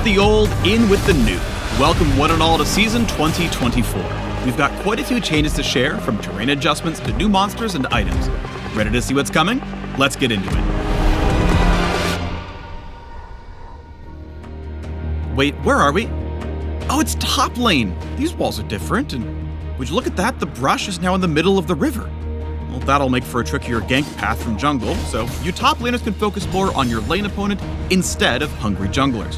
the old, in with the new. Welcome one and all to Season 2024. We've got quite a few changes to share, from terrain adjustments to new monsters and items. Ready to see what's coming? Let's get into it. Wait, where are we? Oh, it's top lane. These walls are different, and would you look at that? The brush is now in the middle of the river. Well, that'll make for a trickier gank path from jungle, so you top laners can focus more on your lane opponent instead of hungry junglers.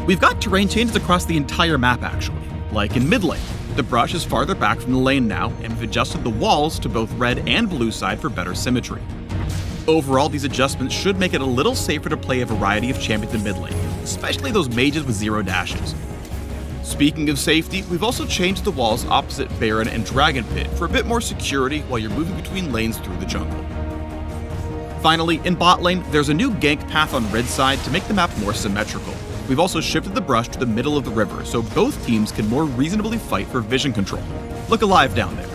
We've got terrain changes across the entire map actually, like in mid lane. The brush is farther back from the lane now, and we've adjusted the walls to both red and blue side for better symmetry. Overall, these adjustments should make it a little safer to play a variety of champions in mid lane, especially those mages with zero dashes. Speaking of safety, we've also changed the walls opposite Baron and Dragon Pit for a bit more security while you're moving between lanes through the jungle. Finally, in bot lane, there's a new gank path on red side to make the map more symmetrical. We've also shifted the brush to the middle of the river so both teams can more reasonably fight for vision control. Look alive down there.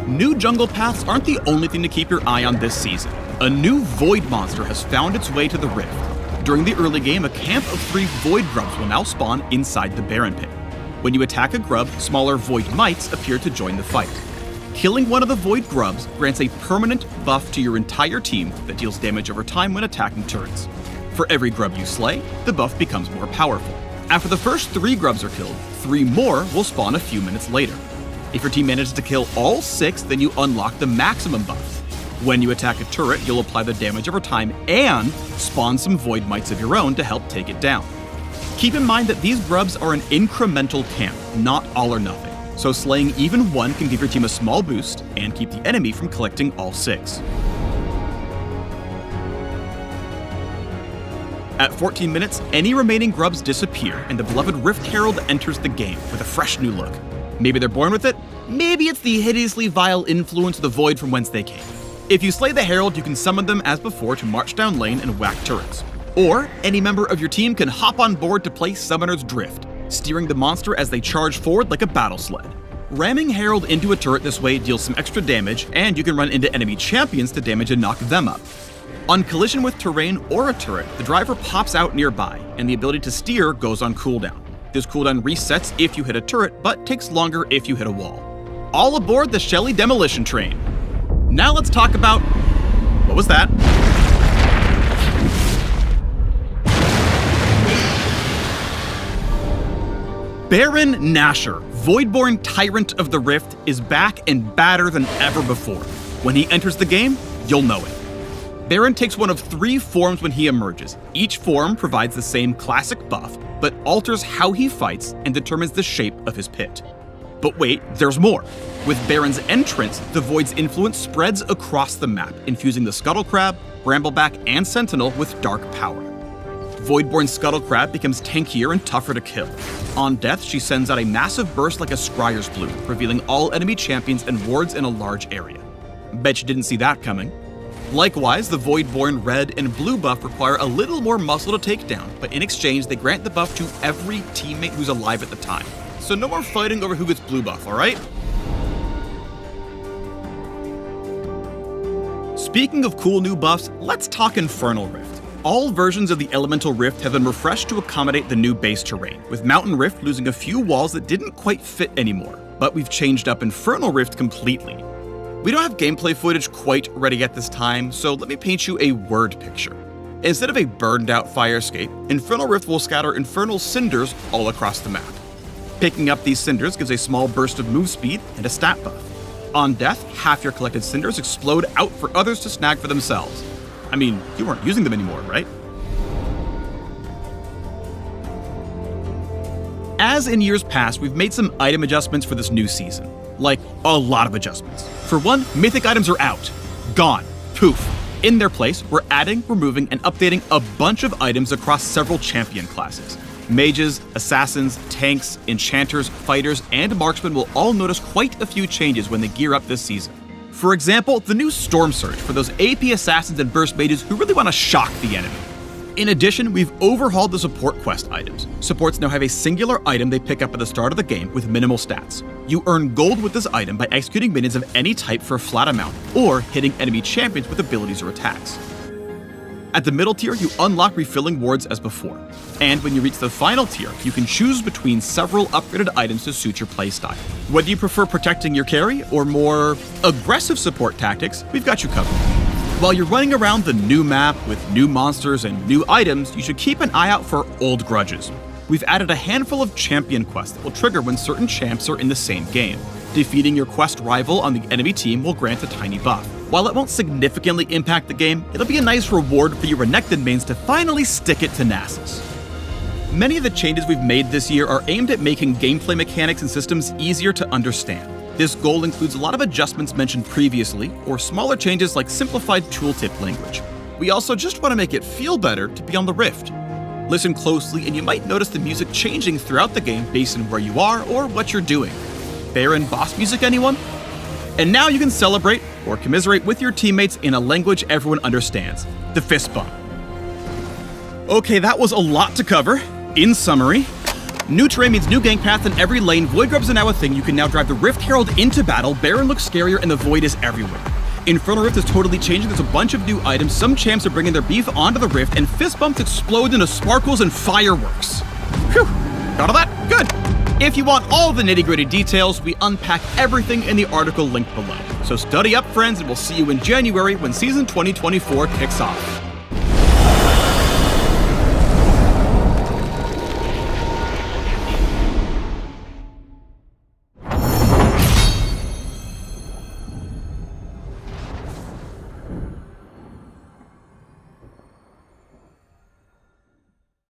New jungle paths aren't the only thing to keep your eye on this season. A new Void monster has found its way to the Rift. During the early game, a camp of 3 Void grubs will now spawn inside the Baron Pit. When you attack a grub, smaller Void mites appear to join the fight. Killing one of the Void grubs grants a permanent buff to your entire team that deals damage over time when attacking turrets. For every grub you slay, the buff becomes more powerful. After the first 3 grubs are killed, 3 more will spawn a few minutes later. If your team manages to kill all 6, then you unlock the maximum buff. When you attack a turret, you'll apply the damage over time and spawn some Void mites of your own to help take it down. Keep in mind that these grubs are an incremental camp, not all or nothing. So slaying even one can give your team a small boost and keep the enemy from collecting all 6. At 14 minutes, any remaining grubs disappear and the beloved Rift Herald enters the game with a fresh new look. Maybe they're born with it, maybe it's the hideously vile influence of the Void from whence they came. If you slay the Herald, you can summon them as before to march down lane and whack turrets. Or, any member of your team can hop on board to play Summoner's Drift, steering the monster as they charge forward like a battle sled. Ramming Herald into a turret this way deals some extra damage, and you can run into enemy champions to damage and knock them up. On collision with terrain or a turret, the driver pops out nearby, and the ability to steer goes on cooldown. This cooldown resets if you hit a turret, but takes longer if you hit a wall. All aboard the Shelly Demolition Train. Now let's talk about... what was that? Baron Nashor, Voidborn Tyrant of the Rift, is back and badder than ever before. When he enters the game, you'll know it. Baron takes one of 3 forms when he emerges. Each form provides the same classic buff, but alters how he fights and determines the shape of his pit. But wait, there's more. With Baron's entrance, the Void's influence spreads across the map, infusing the Scuttlecrab, Brambleback, and Sentinel with dark power. Voidborn Scuttlecrab becomes tankier and tougher to kill. On death, she sends out a massive burst like a Scryer's Bloom, revealing all enemy champions and wards in a large area. Bet you didn't see that coming. Likewise, the Voidborn red and blue buff require a little more muscle to take down, but in exchange, they grant the buff to every teammate who's alive at the time. So no more fighting over who gets blue buff, alright? Speaking of cool new buffs, let's talk Infernal Rift. All versions of the Elemental Rift have been refreshed to accommodate the new base terrain, with Mountain Rift losing a few walls that didn't quite fit anymore. But we've changed up Infernal Rift completely. We don't have gameplay footage quite ready at this time, so let me paint you a word picture. Instead of a burned out fire escape, Infernal Rift will scatter infernal cinders all across the map. Picking up these cinders gives a small burst of move speed and a stat buff. On death, half your collected cinders explode out for others to snag for themselves. I mean, you weren't using them anymore, right? As in years past, we've made some item adjustments for this new season. Like, a lot of adjustments. For one, mythic items are out. Gone. Poof. In their place, we're adding, removing, and updating a bunch of items across several champion classes. Mages, assassins, tanks, enchanters, fighters, and marksmen will all notice quite a few changes when they gear up this season. For example, the new Storm Surge for those AP assassins and burst mages who really want to shock the enemy. In addition, we've overhauled the support quest items. Supports now have a singular item they pick up at the start of the game with minimal stats. You earn gold with this item by executing minions of any type for a flat amount, or hitting enemy champions with abilities or attacks. At the middle tier, you unlock refilling wards as before. And when you reach the final tier, you can choose between several upgraded items to suit your playstyle. Whether you prefer protecting your carry or more aggressive support tactics, we've got you covered. While you're running around the new map with new monsters and new items, you should keep an eye out for old grudges. We've added a handful of champion quests that will trigger when certain champs are in the same game. Defeating your quest rival on the enemy team will grant a tiny buff. While it won't significantly impact the game, it'll be a nice reward for your Renekton mains to finally stick it to Nasus. Many of the changes we've made this year are aimed at making gameplay mechanics and systems easier to understand. This goal includes a lot of adjustments mentioned previously, or smaller changes like simplified tooltip language. We also just want to make it feel better to be on the Rift. Listen closely and you might notice the music changing throughout the game based on where you are or what you're doing. Baron boss music, anyone? And now you can celebrate or commiserate with your teammates in a language everyone understands, the fist bump. Okay, that was a lot to cover. In summary, new terrain means new gank paths in every lane, Void Grubs are now a thing, you can now drive the Rift Herald into battle, Baron looks scarier, and the Void is everywhere. Infernal Rift is totally changing, there's a bunch of new items, some champs are bringing their beef onto the Rift, and fist bumps explode into sparkles and fireworks. Phew, got all that? Good! If you want all the nitty-gritty details, we unpack everything in the article linked below. So study up, friends, and we'll see you in January when Season 2024 kicks off.